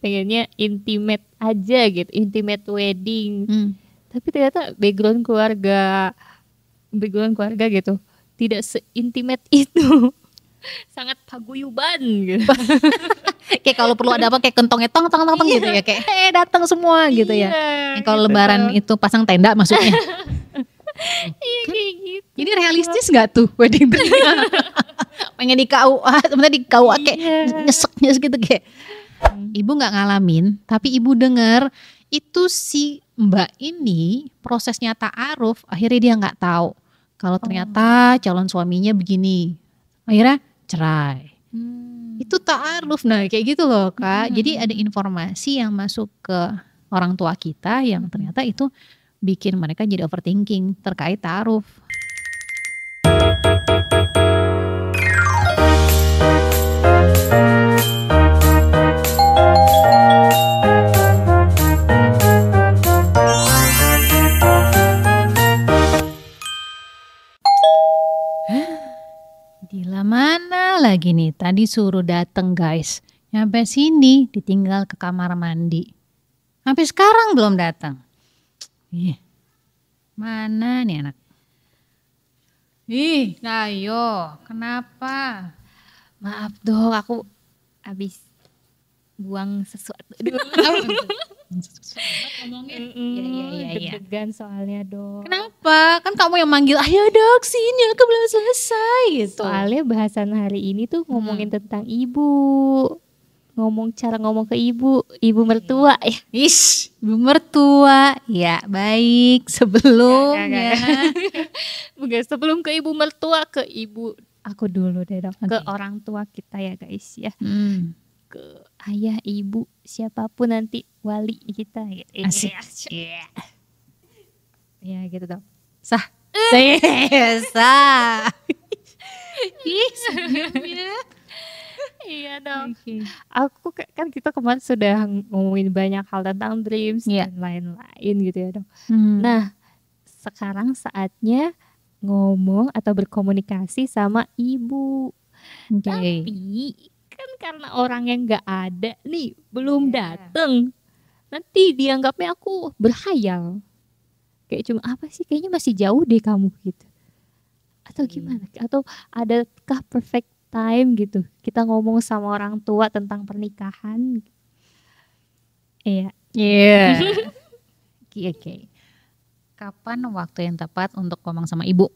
pengennya intimate aja gitu, intimate wedding. Tapi ternyata background keluarga gitu tidak seintimate itu. Sangat paguyuban gitu. Kayak kalau perlu ada apa kayak kentongnya tong gitu ya, kayak datang semua gitu ya. Kalau gitu lebaran itu pasang tenda maksudnya. Iya kayak gitu. Jadi realistis nggak tuh wedding dress? Pengen di KUA, sebenarnya di KUA kayak nyesek gitu kayak. Ibu nggak ngalamin, tapi ibu dengar itu si mbak ini prosesnya ta'aruf, akhirnya dia nggak tahu kalau ternyata calon suaminya begini, akhirnya cerai. Itu ta'aruf, nah kayak gitu loh Kak. Jadi ada informasi yang masuk ke orang tua kita yang ternyata itu bikin mereka jadi overthinking terkait ta'aruf. Dila mana lagi nih? Tadi suruh dateng guys. Nyampe sini ditinggal ke kamar mandi. Sampai sekarang belum datang. Ih, mana nih anak? Ih, ayo, kenapa? Maaf dong, aku habis buang sesuatu dulu. Deg-degan soalnya dong. Kenapa? Kan kamu yang manggil, ayo dok sini, aku belum selesai gitu. Soalnya bahasan hari ini tuh ngomongin tentang ibu. Cara ngomong ke ibu mertua ya. Ish, ibu mertua. Ya, baik. Sebelumnya. Bukan sebelum ke ibu mertua, ke ibu aku dulu deh dok. Ke orang tua kita ya guys ya. Ke ayah, ibu, siapapun nanti wali kita ya. Asik. Ya gitu dok. Sah. Sah. Ih, sebelumnya. Iya dong. Aku kan kita kemarin sudah ngomongin banyak hal tentang dreams dan lain-lain gitu ya dong. Nah, sekarang saatnya ngomong atau berkomunikasi sama ibu. Tapi kan karena orang yang nggak ada nih, belum dateng, nanti dianggapnya aku berhayal. Kayak cuma apa sih? Kayaknya masih jauh deh kamu gitu. Atau gimana? Atau adakah perfect time gitu kita ngomong sama orang tua tentang pernikahan? Iya. Oke. Kapan waktu yang tepat untuk ngomong sama ibu?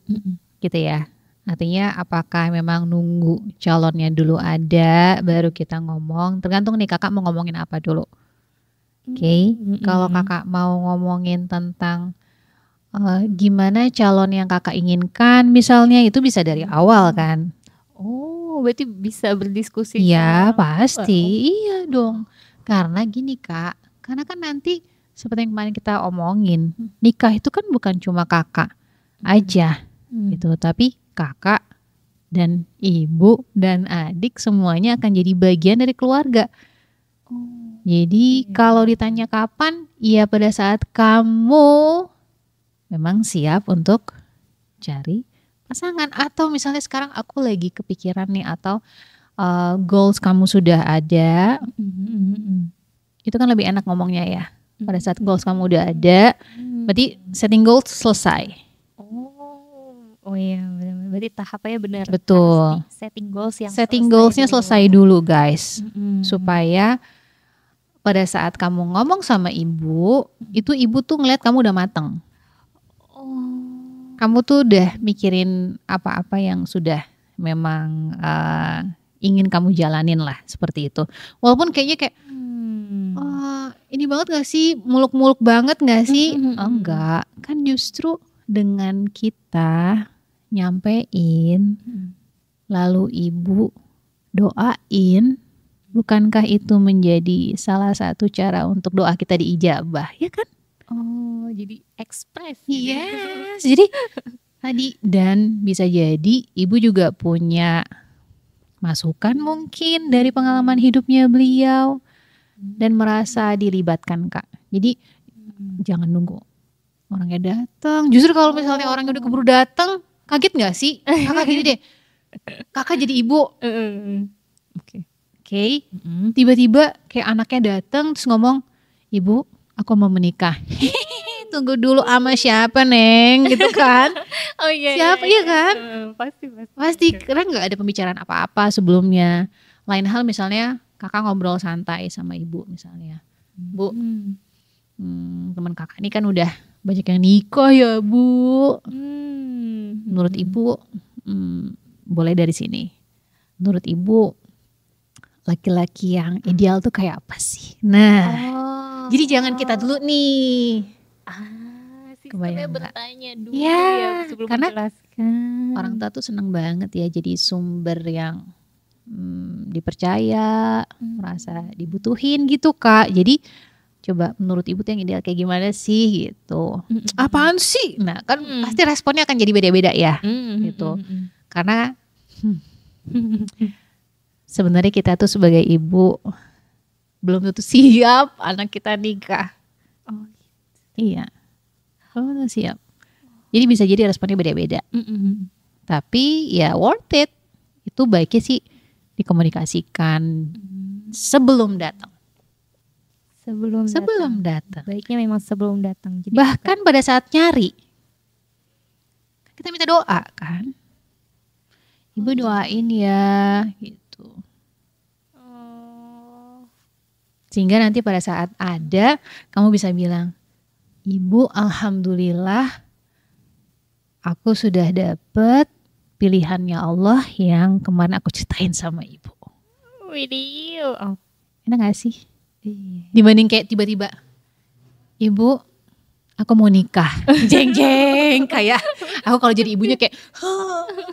Gitu ya. Artinya apakah memang nunggu calonnya dulu ada baru kita ngomong? Tergantung nih kakak mau ngomongin apa dulu. Oke. Kalau kakak mau ngomongin tentang gimana calon yang kakak inginkan misalnya, itu bisa dari awal kan. Oh, berarti bisa berdiskusi. Ya pasti, iya dong. Karena gini Kak, karena kan nanti seperti yang kemarin kita omongin, nikah itu kan bukan cuma kakak aja gitu, tapi kakak dan ibu dan adik semuanya akan jadi bagian dari keluarga. Jadi kalau ditanya kapan, ya pada saat kamu memang siap untuk cari pasangan, atau misalnya sekarang aku lagi kepikiran nih, atau goals kamu sudah ada, itu kan lebih enak ngomongnya ya. Pada saat goals kamu udah ada, berarti setting goals selesai. Oh iya, berarti tahapnya benar. Betul. Setting goalsnya selesai dulu guys, supaya pada saat kamu ngomong sama ibu, itu ibu tuh ngeliat kamu udah mateng. Kamu tuh udah mikirin apa-apa yang sudah memang ingin kamu jalanin lah, seperti itu. Walaupun kayaknya kayak ini banget gak sih, muluk-muluk banget gak sih? Enggak, kan justru dengan kita nyampein lalu ibu doain, bukankah itu menjadi salah satu cara untuk doa kita diijabah, ya kan? Oh, jadi ekspres. Yes, jadi tadi, dan bisa jadi ibu juga punya masukan mungkin dari pengalaman hidupnya beliau dan merasa dilibatkan Kak. Jadi jangan nunggu orangnya datang. Justru kalau misalnya orangnya udah keburu datang, kaget nggak sih? Kakak gini deh, kakak jadi ibu. Oke. Tiba-tiba kayak anaknya datang terus ngomong, "Ibu, aku mau menikah." Tunggu dulu, sama siapa Neng gitu kan. Oh iya. Siapa ya kan? Pasti Karena nggak ada pembicaraan apa-apa sebelumnya. Lain hal misalnya kakak ngobrol santai sama ibu misalnya, "Bu, teman kakak ini kan udah banyak yang nikah ya Bu. Menurut ibu boleh dari sini. Menurut ibu laki-laki yang ideal tuh kayak apa sih?" Nah, jadi jangan kita dulu nih. Kebayang bertanya dulu ya sebelum karena menjelaskan. Orang tua tuh seneng banget ya jadi sumber yang dipercaya, merasa dibutuhin gitu Kak. Jadi coba menurut ibu tuh yang ideal kayak gimana sih gitu. Apaan sih? Nah kan pasti responnya akan jadi beda-beda ya gitu. Karena sebenarnya kita tuh sebagai ibu belum tentu siap anak kita nikah. Iya, belum tentu siap. Jadi bisa jadi responnya beda-beda. Tapi ya worth it. Itu baiknya sih dikomunikasikan sebelum datang. Sebelum datang. Baiknya memang sebelum datang. Jadi bahkan pada saat nyari, kita minta doa kan. Ibu doain ya gitu. Sehingga nanti pada saat ada, kamu bisa bilang, "Ibu, alhamdulillah aku sudah dapet pilihannya Allah yang kemarin aku ceritain sama ibu." Video. Enak gak sih? Dibanding kayak tiba-tiba, "Ibu, aku mau nikah." Jeng-jeng. Kayak aku kalau jadi ibunya kayak,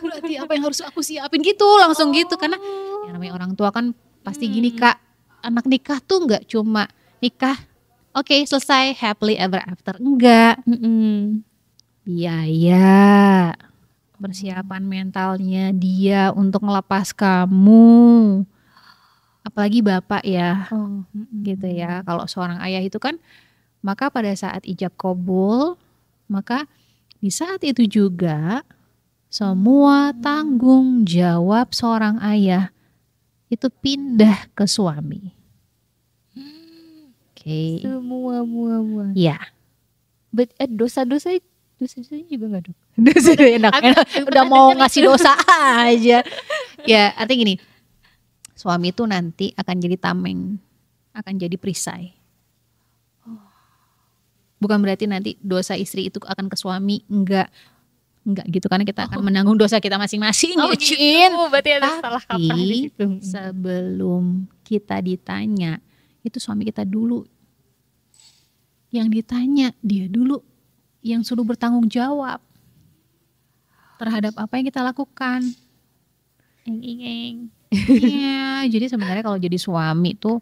berarti apa yang harus aku siapin gitu. Langsung gitu. Karena yang namanya orang tua kan pasti gini Kak. Anak nikah tuh gak cuma nikah, oke, selesai happily ever after. Enggak. Biaya, persiapan mentalnya dia untuk ngelepas kamu. Apalagi bapak ya, gitu ya. Kalau seorang ayah itu kan, maka pada saat ijab kabul, maka di saat itu juga semua tanggung jawab seorang ayah itu pindah ke suami. Oke. Semua. Ya. Dosa-dosa juga nggak dok? Dosa enak. Udah mau ngasih dosa aja. Ya artinya gini, suami itu nanti akan jadi tameng, akan jadi perisai. Bukan berarti nanti dosa istri itu akan ke suami, enggak gitu, karena kita akan menanggung dosa kita masing-masing. Gitu. Berarti ada salah kaprah di situ. Sebelum kita ditanya, itu suami kita dulu yang ditanya, dia dulu yang suruh bertanggung jawab terhadap apa yang kita lakukan. Iya, jadi sebenarnya kalau jadi suami tuh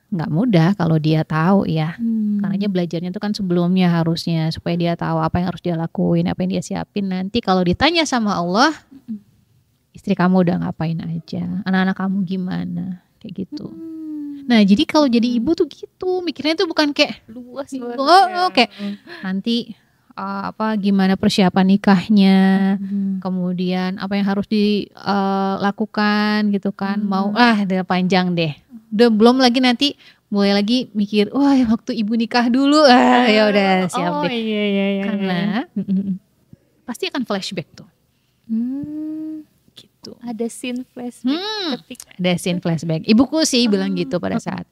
nggak mudah kalau dia tahu ya. Karena belajarnya tuh kan sebelumnya harusnya supaya dia tahu apa yang harus dia lakuin, apa yang dia siapin. Nanti kalau ditanya sama Allah, istri kamu udah ngapain aja, anak-anak kamu gimana, kayak gitu. Nah jadi kalau jadi ibu tuh gitu, mikirnya tuh bukan kayak luas kayak nanti gimana persiapan nikahnya, kemudian apa yang harus dilakukan gitu kan. Mau udah panjang deh. Udah belum lagi nanti mulai lagi mikir, wah waktu ibu nikah dulu, ya udah siap deh. Iya. Karena pasti akan flashback tuh. Gitu. Ada scene flashback. Ada scene flashback. Ibuku sih bilang gitu pada saat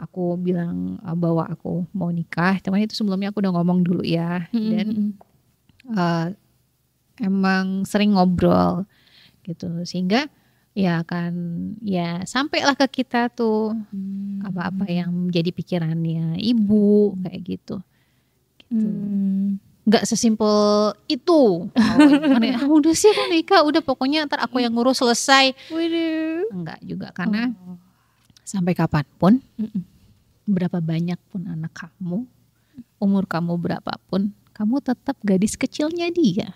aku bilang bahwa aku mau nikah. Teman itu sebelumnya aku udah ngomong dulu ya. Dan emang sering ngobrol gitu. Sehingga ya kan ya sampailah ke kita tuh apa-apa yang menjadi pikirannya ibu kayak gitu. Nggak sesimpel itu. Udah sih aku nikah, udah pokoknya ntar aku yang ngurus selesai. Enggak juga, karena sampai kapanpun, berapa banyak pun anak kamu, umur kamu berapapun, kamu tetap gadis kecilnya dia.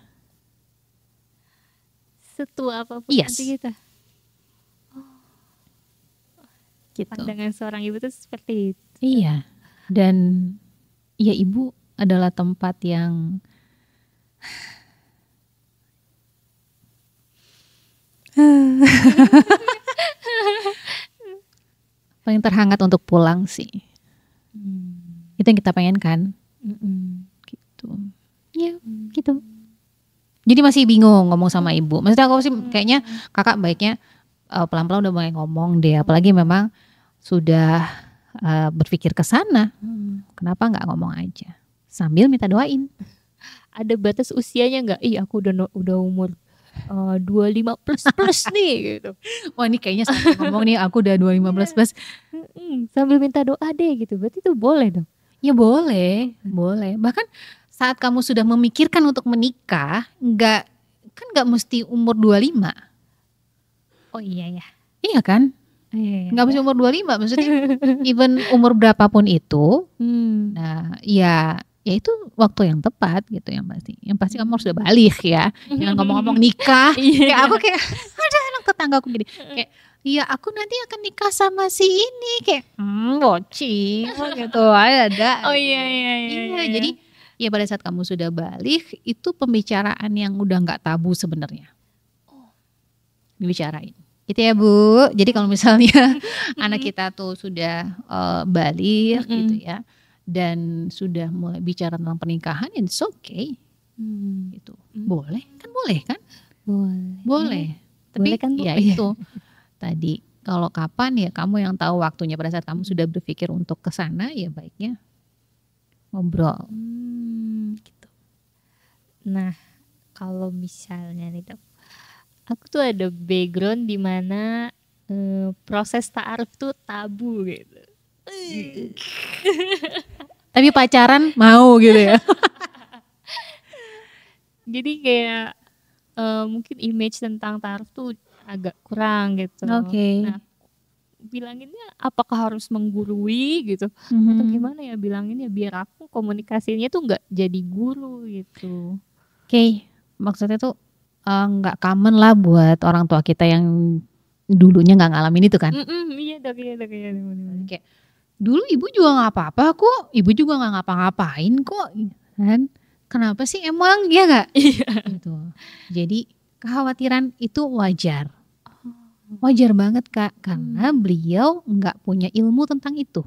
Setua apapun nanti kita. Gitu. Pandangan seorang ibu tuh seperti itu. Iya. Dan ya ibu adalah tempat yang Paling terhangat untuk pulang sih. Itu yang kita pengen kan. Gitu. Ya gitu. Jadi masih bingung ngomong sama ibu. Maksudnya aku sih kayaknya kakak baiknya pelan-pelan udah mulai ngomong deh. Apalagi memang sudah berpikir ke sana. Kenapa nggak ngomong aja sambil minta doain. Ada batas usianya nggak? Ih aku udah umur 25 plus nih gitu. Wah ini kayaknya sampai ngomong nih aku udah 25 plus. Sambil minta doa deh gitu. Berarti itu boleh dong? Ya boleh. Bahkan saat kamu sudah memikirkan untuk menikah, nggak mesti umur 25. Oh iya ya. Iya kan? Nggak mesti umur 25, maksudnya even umur berapapun itu. Nah ya itu waktu yang tepat gitu yang pasti kamu harus udah balik ya. Jangan ngomong-ngomong nikah. Kayak aku kayak ada anak tetangga aku gini kayak iya aku nanti akan nikah sama si ini kayak bocil gitu ada. Oh iya. Jadi ya pada saat kamu sudah balik itu pembicaraan yang udah nggak tabu sebenarnya. Dibicarain. Gitu ya Bu. Jadi kalau misalnya anak kita tuh sudah balik gitu ya. Dan sudah mulai bicara tentang pernikahan, it's okay. Gitu. Boleh kan? Boleh. Tapi boleh kan, ya itu tadi kalau kapan ya kamu yang tahu waktunya. Pada saat kamu sudah berpikir untuk ke sana ya baiknya ngobrol. Gitu. Nah, kalau misalnya nih Dok, aku tuh ada background di mana proses ta'aruf tuh tabu gitu. Tapi pacaran mau gitu ya. Jadi kayak mungkin image tentang ta'aruf tuh agak kurang gitu. Nah, bilanginnya apakah harus menggurui gitu atau gimana ya bilanginnya biar aku komunikasinya tuh nggak jadi guru gitu. Maksudnya tuh nggak common lah buat orang tua kita yang dulunya nggak ngalamin itu kan. Iya dok. Kayak dulu ibu juga nggak apa-apa kok, ibu juga nggak ngapa-ngapain kok, kan? Kenapa sih emang ya nggak? Gitu. Jadi kekhawatiran itu wajar banget Kak, karena beliau nggak punya ilmu tentang itu.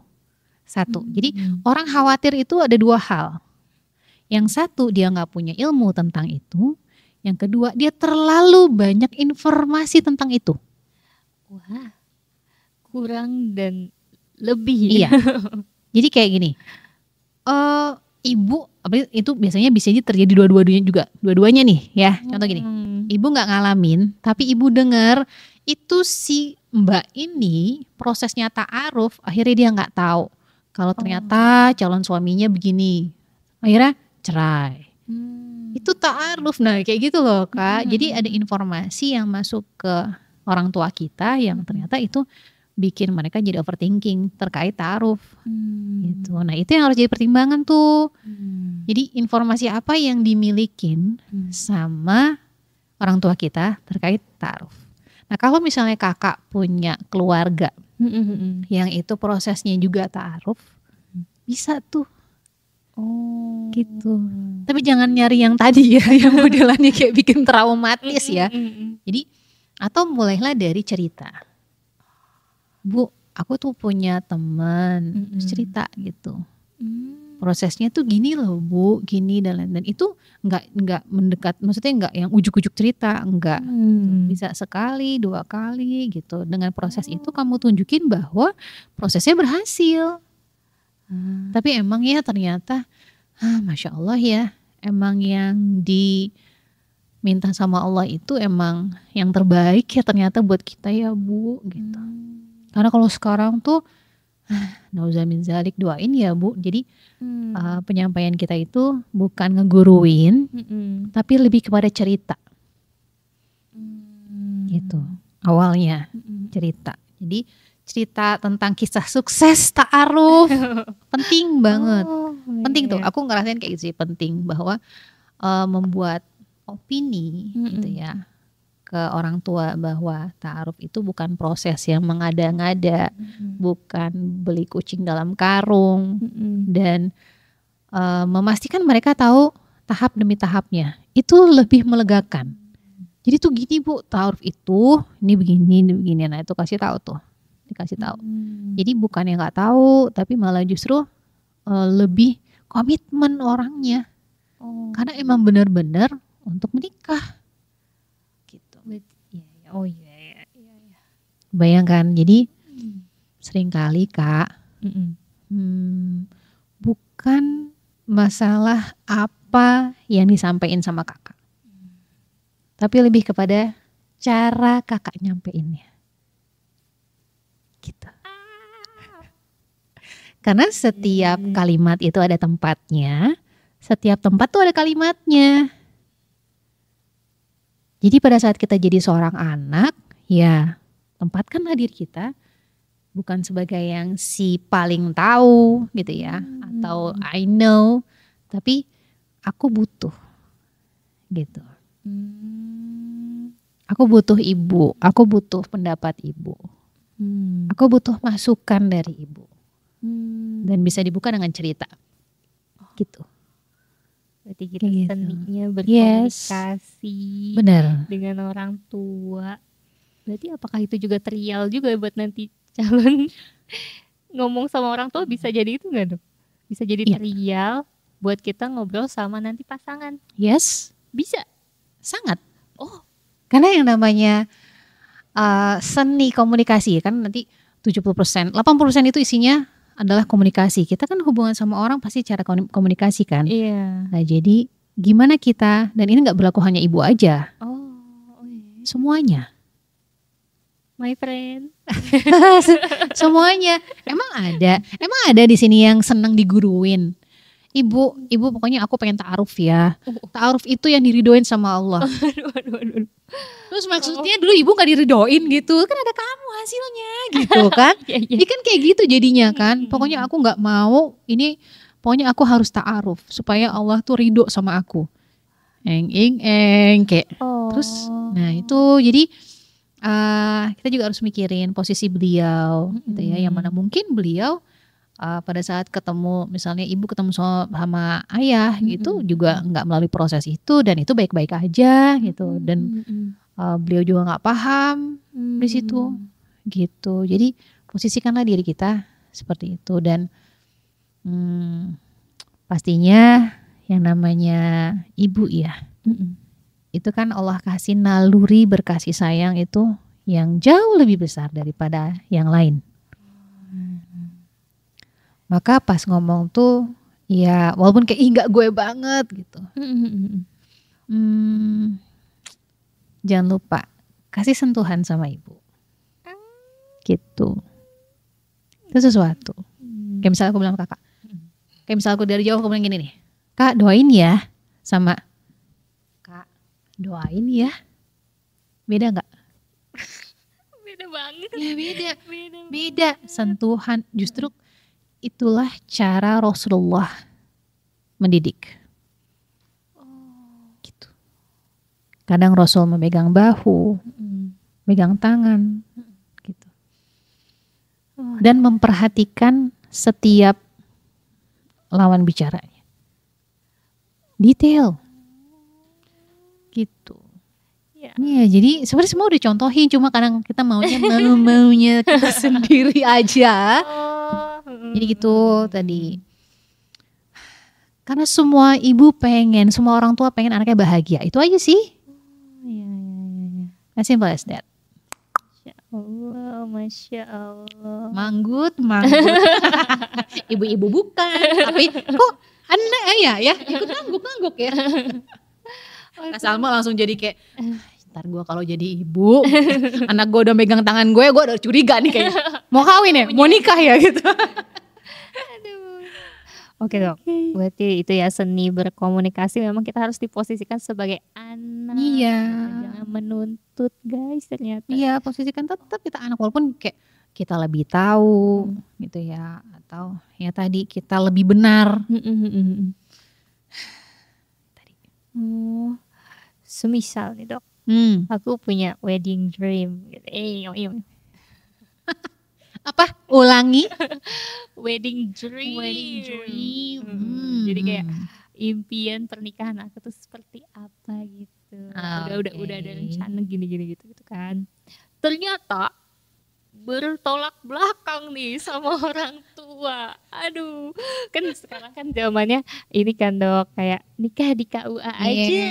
Satu, jadi orang khawatir itu ada dua hal. Yang satu dia nggak punya ilmu tentang itu, yang kedua dia terlalu banyak informasi tentang itu. Wah, kurang dan lebih. Iya. Jadi kayak gini, ibu itu biasanya bisa terjadi dua-duanya nih ya. Contoh gini, ibu nggak ngalamin, tapi ibu dengar itu si mbak ini prosesnya ta'aruf, akhirnya dia nggak tahu kalau ternyata calon suaminya begini, akhirnya cerai. Itu ta'aruf, nah kayak gitu loh Kak. Jadi ada informasi yang masuk ke orang tua kita yang ternyata itu bikin mereka jadi overthinking terkait ta'aruf gitu. Nah itu yang harus jadi pertimbangan tuh. Jadi informasi apa yang dimilikin sama orang tua kita terkait ta'aruf. Nah kalau misalnya kakak punya keluarga yang itu prosesnya juga ta'aruf, bisa tuh. Gitu. Tapi jangan nyari yang tadi ya, yang modelannya kayak bikin traumatis ya. Jadi atau mulailah dari cerita. Bu, aku tuh punya teman, cerita gitu. Prosesnya tuh gini loh Bu, gini dan lain-lain. Itu nggak mendekat, maksudnya nggak yang ujuk-ujuk cerita, enggak. Bisa sekali, 2 kali gitu. Dengan proses itu kamu tunjukin bahwa prosesnya berhasil. Tapi emang ya ternyata, Masya Allah ya, emang yang diminta sama Allah itu emang yang terbaik ya ternyata buat kita ya Bu gitu. Karena kalau sekarang tuh nauzamin zalik, doain ya Bu. Jadi penyampaian kita itu bukan ngeguruin, tapi lebih kepada cerita. Gitu. Awalnya cerita. Jadi cerita tentang kisah sukses ta'aruf. Penting banget. Penting tuh. Aku ngerasain kayak gitu sih, penting bahwa membuat opini gitu ya ke orang tua bahwa ta'aruf itu bukan proses yang mengada-ngada, bukan beli kucing dalam karung, dan memastikan mereka tahu tahap demi tahapnya. Itu lebih melegakan. Jadi tuh gini Bu, ta'aruf itu ini begini. Nah itu dikasih tahu. Jadi bukan yang nggak tahu, tapi malah justru lebih komitmen orangnya. Karena emang benar-benar untuk menikah. Gitu. Iya. Bayangkan, jadi seringkali Kak, bukan masalah apa yang disampaikan sama kakak, tapi lebih kepada cara kakak nyampeinnya. Gitu. Karena setiap kalimat itu ada tempatnya, setiap tempat tuh ada kalimatnya. Jadi pada saat kita jadi seorang anak, ya tempatkanlah diri kita bukan sebagai yang si paling tahu gitu ya, atau I know, tapi aku butuh gitu. Aku butuh ibu, aku butuh pendapat ibu, aku butuh masukan dari ibu, dan bisa dibuka dengan cerita, gitu. Berarti kita seninya berkomunikasi dengan orang tua. Berarti apakah itu juga trial juga buat nanti calon ngomong sama orang tua, bisa jadi itu nggak dok? Bisa jadi trial buat kita ngobrol sama nanti pasangan. Yes, bisa, sangat. Karena yang namanya seni komunikasi kan nanti 70%, 80% itu isinya adalah komunikasi. Kita kan hubungan sama orang pasti cara komunikasi kan. Iya. Nah jadi gimana kita, dan ini nggak berlaku hanya ibu aja. Semuanya. My friend. Semuanya. Emang ada di sini yang senang diguruin. Ibu pokoknya aku pengen ta'aruf ya. Ta'aruf itu yang diridoin sama Allah. Aduh. Terus maksudnya dulu ibu gak diridoin gitu. Kan ada kamu hasilnya gitu kan. Ini kan kayak gitu jadinya kan. Pokoknya aku gak mau ini. Pokoknya aku harus ta'aruf supaya Allah tuh ridho sama aku. Kayak. Terus nah itu jadi kita juga harus mikirin posisi beliau gitu ya. Yang mana mungkin beliau pada saat ketemu, misalnya ibu ketemu sama ayah gitu juga nggak melalui proses itu, dan itu baik-baik aja gitu, dan beliau juga nggak paham di situ gitu. Jadi posisikanlah diri kita seperti itu, dan pastinya yang namanya ibu ya, itu kan Allah kasih naluri berkasih sayang itu yang jauh lebih besar daripada yang lain. Maka pas ngomong tuh ya walaupun kayak nggak gue banget gitu, jangan lupa kasih sentuhan sama ibu gitu. Itu sesuatu. Kayak misalnya aku bilang ke kakak, kayak misalnya aku dari jauh aku bilang gini nih, Kak doain ya, sama Kak doain ya, beda nggak? Beda banget. Ya beda. Sentuhan, justru itulah cara Rasulullah mendidik. Gitu. Kadang Rasul memegang bahu, megang tangan, gitu. Dan memperhatikan setiap lawan bicaranya. Detail. Gitu. Ya, jadi sebenarnya semua udah contohin, cuma kadang kita maunya kita sendiri aja. Jadi gitu tadi. Karena semua ibu pengen, semua orang tua pengen anaknya bahagia. Itu aja sih. As simple as that. Masya Allah. Manggut. Ibu-ibu bukan, tapi kok anak ya ikut ngangguk ya. Kak Salma langsung jadi kayak, ntar gue kalau jadi ibu, anak gue udah megang tangan gue udah curiga nih kayaknya. Mau kawin ya? Mau nikah ya gitu. Oke dok, berarti itu ya seni berkomunikasi memang kita harus diposisikan sebagai anak. Iya. Jangan menuntut guys ternyata. Iya, posisikan tetap kita anak walaupun kayak kita lebih tahu gitu ya, atau ya tadi kita lebih benar. Tadi. Semisal nih dok, aku punya wedding dream. Apa? Ulangi. Wedding dream. Jadi kayak impian pernikahan aku tuh seperti apa gitu. udah ada rencana gini gitu kan. Ternyata bertolak belakang nih sama orang tua. Aduh, kan sekarang kan zamannya ini kan Dok, kayak nikah di KUA aja.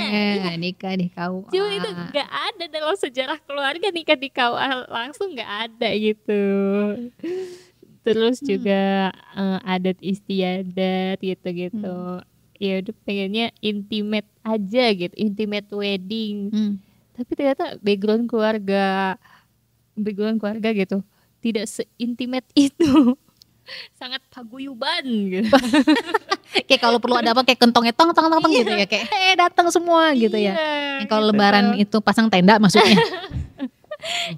Nikah di KUA. Cuma itu nggak ada dalam sejarah keluarga nikah di KUA langsung, nggak ada gitu. Terus juga adat istiadat gitu-gitu. Ya udah pengennya intimate aja gitu, intimate wedding. Tapi ternyata background keluarga gitu tidak se-intimate itu. Sangat paguyuban gitu. Kayak kalau perlu ada apa kayak kentongnya tong gitu ya, kayak datang semua gitu ya. Yang kalau lebaran itu pasang tenda maksudnya.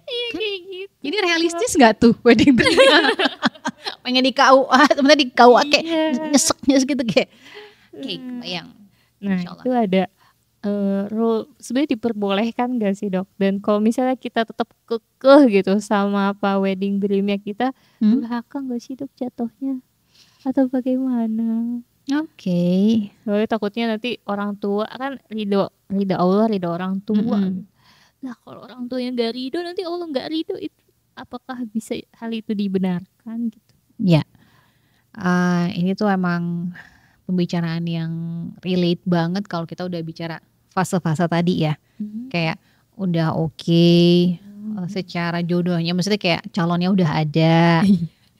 Iya kayak gitu. Jadi realistis gak tuh wedding dream-nya? Pengen di KUA, sebenarnya di KUA kayak nyesek gitu kayak kebayang. Nah itu ada rule sebenarnya diperbolehkan gak sih Dok? Dan kalau misalnya kita tetap kekeh gitu sama apa wedding dreamnya kita, durhaka gak sih Dok jatuhnya? Atau bagaimana? Oke. Soalnya takutnya nanti orang tua kan ridho Allah, ridho orang tua. Nah kalau orang tuanya gak ridho, nanti Allah gak ridho, itu apakah bisa hal itu dibenarkan gitu? Ya, ini tuh emang pembicaraan yang relate banget kalau kita udah bicara fase-fase tadi ya. Kayak udah oke, secara jodohnya, maksudnya kayak calonnya udah ada,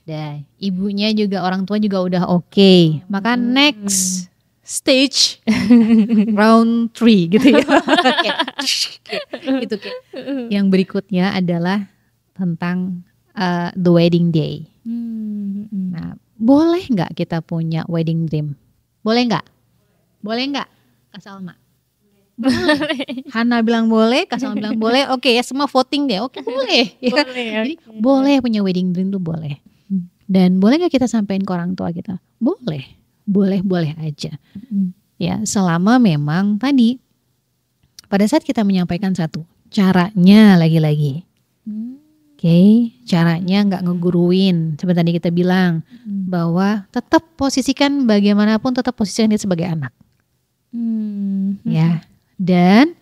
dan ibunya juga, orang tua juga udah oke. Maka next stage round 3 gitu ya. Gitu kayak. Yang berikutnya adalah tentang the wedding day. Nah, boleh nggak kita punya wedding dream? Boleh nggak? Kak Salma? Boleh. Hana bilang boleh, Kak Salma bilang boleh. Oke ya, semua voting deh. Oke, boleh. Ya. Jadi boleh punya wedding dream tuh boleh. Dan boleh nggak kita sampein ke orang tua kita? Boleh aja. Ya, selama memang tadi pada saat kita menyampaikan satu, caranya lagi-lagi. Oke, caranya nggak ngeguruin. Seperti tadi kita bilang bahwa tetap posisikan bagaimanapun, tetap posisikan dia sebagai anak. Ya, dan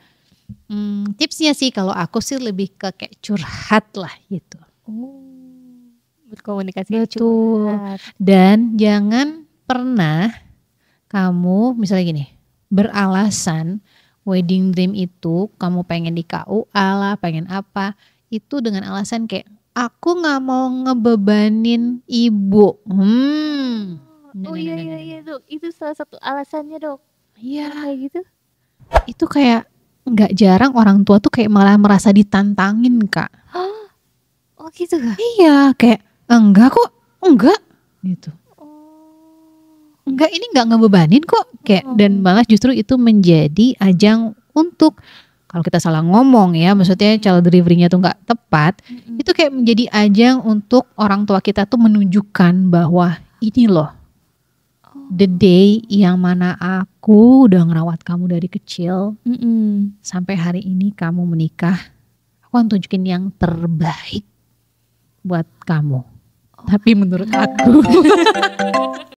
tipsnya sih kalau aku sih lebih ke kayak curhat lah gitu. Berkomunikasi. Betul. Curhat. Dan jangan pernah kamu misalnya gini, beralasan wedding dream itu kamu pengen di KUA lah, pengen apa, itu dengan alasan kayak aku nggak mau ngebebanin ibu. Iya Dok, itu salah satu alasannya Dok. Iya kayak gitu. Itu kayak nggak jarang orang tua tuh kayak malah merasa ditantangin Kak. Oh gitu Kak? Iya kayak enggak gitu. Enggak, ini nggak ngebebanin kok kayak. Dan malah justru itu menjadi ajang untuk, kalau kita salah ngomong ya, maksudnya child delivery-nya tuh nggak tepat, itu kayak menjadi ajang untuk orang tua kita tuh menunjukkan bahwa ini loh, the day yang mana aku udah ngerawat kamu dari kecil sampai hari ini kamu menikah, aku akan tunjukin yang terbaik buat kamu. Tapi menurut aku